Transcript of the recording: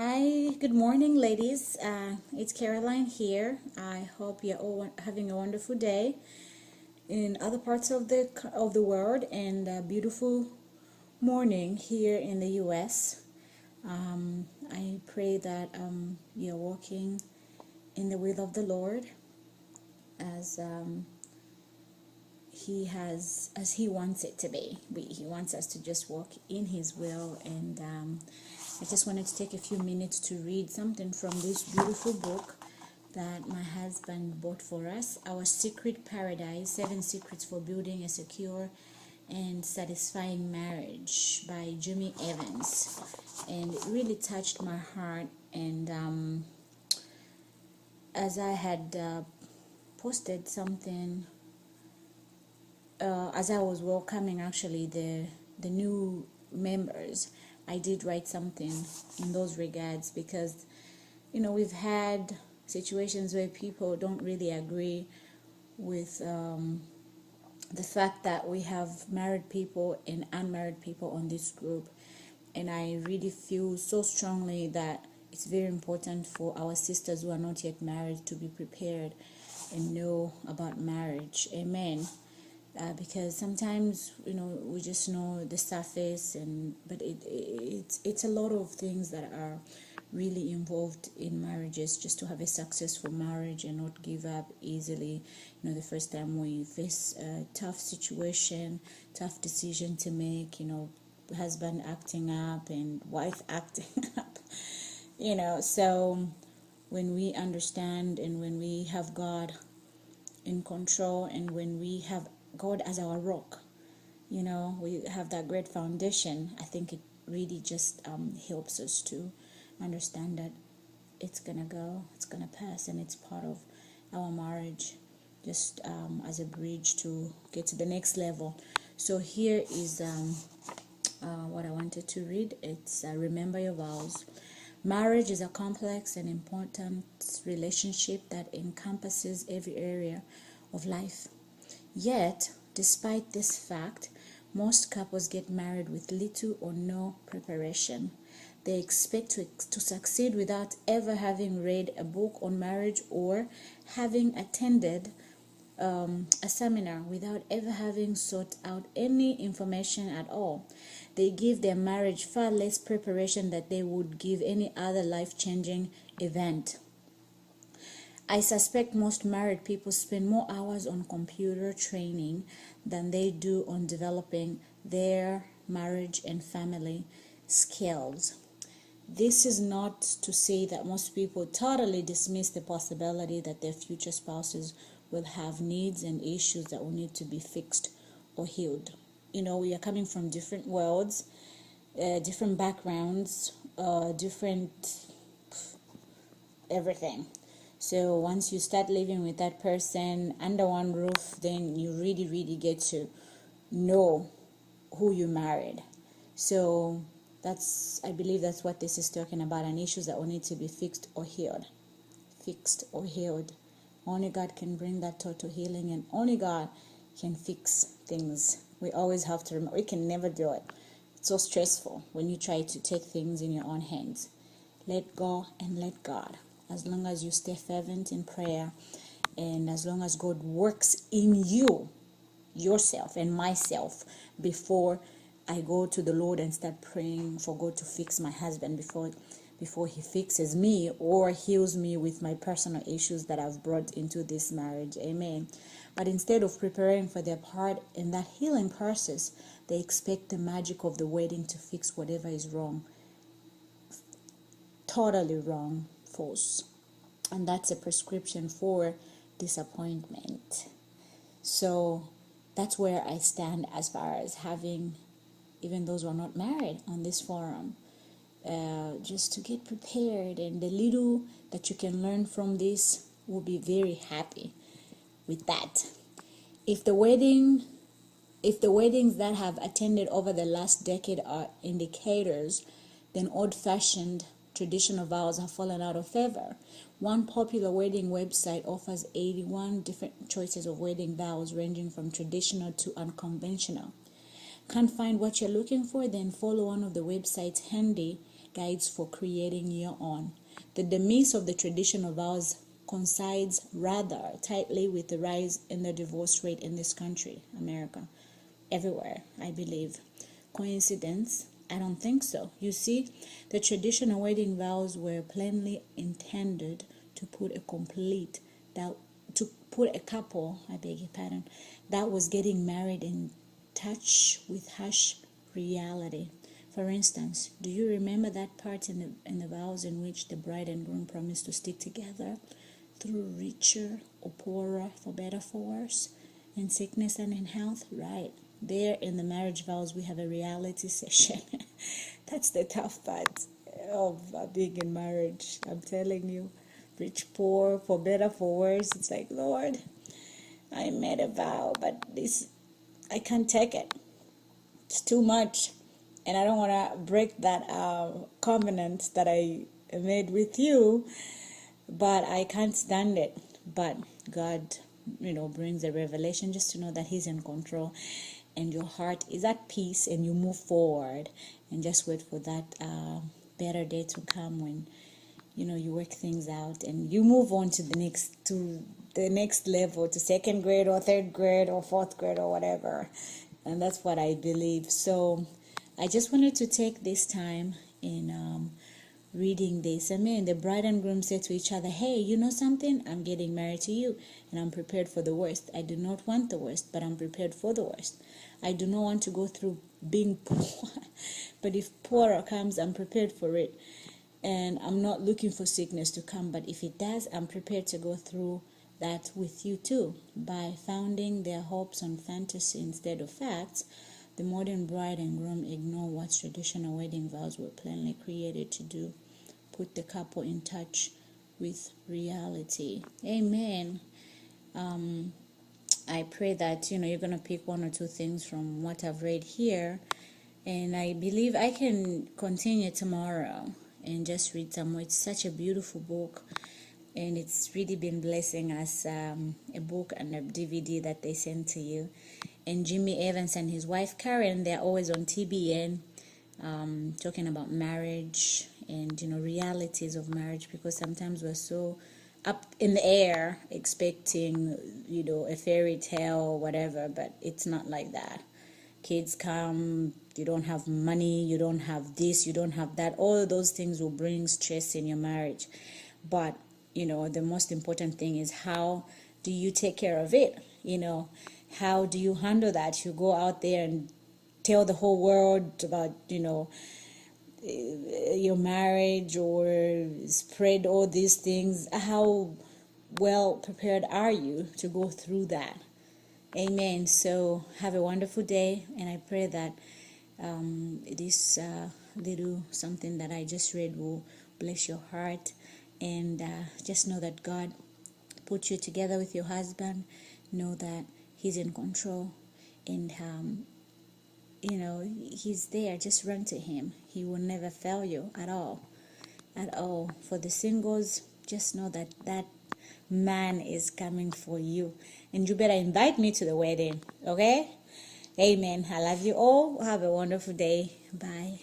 Hi, good morning, ladies. It's Caroline here. I hope you're all having a wonderful day in other parts of the world, and a beautiful morning here in the U.S. I pray that you're walking in the will of the Lord as He wants it to be. He wants us to just walk in His will, and I just wanted to take a few minutes to read something from this beautiful book that my husband bought for us, Our Secret Paradise: 7 Secrets for Building a Secure and Satisfying Marriage by Jimmy Evans. And it really touched my heart. And as I had posted something, as I was welcoming actually the new members, I did write something in those regards, because we've had situations where people don't really agree with the fact that we have married people and unmarried people on this group. And I really feel so strongly that it's very important for our sisters who are not yet married to be prepared and know about marriage. Amen. Because sometimes we just know the surface, but it's a lot of things that are really involved in marriages just to have a successful marriage and not give up easily. The first time we face a tough situation, tough decision to make, husband acting up and wife acting up, so when we understand and when we have God in control, and when we have God as our rock, we have that great foundation. I think it really just helps us to understand that it's gonna pass, and it's part of our marriage, just as a bridge to get to the next level. So here is what I wanted to read. It's Remember Your Vows. Marriage is a complex and important relationship that encompasses every area of life. Yet, despite this fact, most couples get married with little or no preparation. They expect to succeed without ever having read a book on marriage or having attended a seminar, without ever having sought out any information at all. They give their marriage far less preparation than they would give any other life-changing event. I suspect most married people spend more hours on computer training than they do on developing their marriage and family skills. This is not to say that most people totally dismiss the possibility that their future spouses will have needs and issues that will need to be fixed or healed. We are coming from different worlds, different backgrounds, different everything. So once you start living with that person under one roof, then you really, really get to know who you married. So I believe that's what this is talking about, and issues that will need to be fixed or healed. Fixed or healed. Only God can bring that total healing, and only God can fix things. We always have to remember, we can never do it. It's so stressful when you try to take things in your own hands. Let go and let God. As long as you stay fervent in prayer, and as long as God works in you, yourself and myself, before I go to the Lord and start praying for God to fix my husband before he fixes me or heals me with my personal issues that I've brought into this marriage. Amen. But instead of preparing for their part in that healing process, they expect the magic of the wedding to fix whatever is wrong. Totally wrong, false. And that's a prescription for disappointment. So that's where I stand as far as having even those who are not married on this forum, just to get prepared, and the little that you can learn from this will be very happy with that. If the weddings that have attended over the last decade are indicators, then old-fashioned traditional vows have fallen out of favor. One popular wedding website offers 81 different choices of wedding vows, ranging from traditional to unconventional. Can't find what you're looking for? Then follow one of the website's handy guides for creating your own. The demise of the traditional vows coincides rather tightly with the rise in the divorce rate in this country, America, everywhere, I believe. Coincidence? I don't think so. You see, the traditional wedding vows were plainly intended to put a couple, I beg your pardon, that was getting married in touch with harsh reality. For instance, do you remember that part in the vows in which the bride and groom promised to stick together through richer or poorer, for better, for worse, in sickness and in health? Right. There in the marriage vows, we have a reality session. That's the tough part of being in marriage. I'm telling you, rich, poor, for better, for worse. It's like, Lord, I made a vow, but this, I can't take it. It's too much. And I don't want to break that covenant that I made with you, but I can't stand it. But God, brings a revelation just to know that He's in control, and your heart is at peace, and you move forward and just wait for that better day to come when you work things out and you move on to the next level, to second grade or third grade or fourth grade or whatever. And that's what I believe. So I just wanted to take this time in reading this. I mean, the bride and groom said to each other, hey, you know something? I'm getting married to you, and I'm prepared for the worst. I do not want the worst, but I'm prepared for the worst. I do not want to go through being poor, but if poorer comes, I'm prepared for it. And I'm not looking for sickness to come, but if it does, I'm prepared to go through that with you too. By founding their hopes on fantasy instead of facts, the modern bride and groom ignore what traditional wedding vows were plainly created to do: put the couple in touch with reality. Amen. I pray that you're going to pick one or two things from what I've read here, and I believe I can continue tomorrow and just read some more. It's such a beautiful book, and it's really been blessing us. A book and a DVD that they send to you. And Jimmy Evans and his wife Karen, they're always on TBN, talking about marriage and realities of marriage, because sometimes we're so up in the air expecting a fairy tale or whatever, but it's not like that. Kids come, you don't have money, you don't have this, you don't have that. All of those things will bring stress in your marriage. But the most important thing is, how do you take care of it? How do you handle that? You go out there and tell the whole world about your marriage, or spread all these things. How well prepared are you to go through that? Amen. So have a wonderful day, and I pray that this little something that I just read will bless your heart. And just know that God put you together with your husband. Know that He's in control, and He's there. Just run to Him. He will never fail you at all. For the singles, just know that that man is coming for you, and you better invite me to the wedding. Okay? Amen. I love you all. Have a wonderful day. Bye.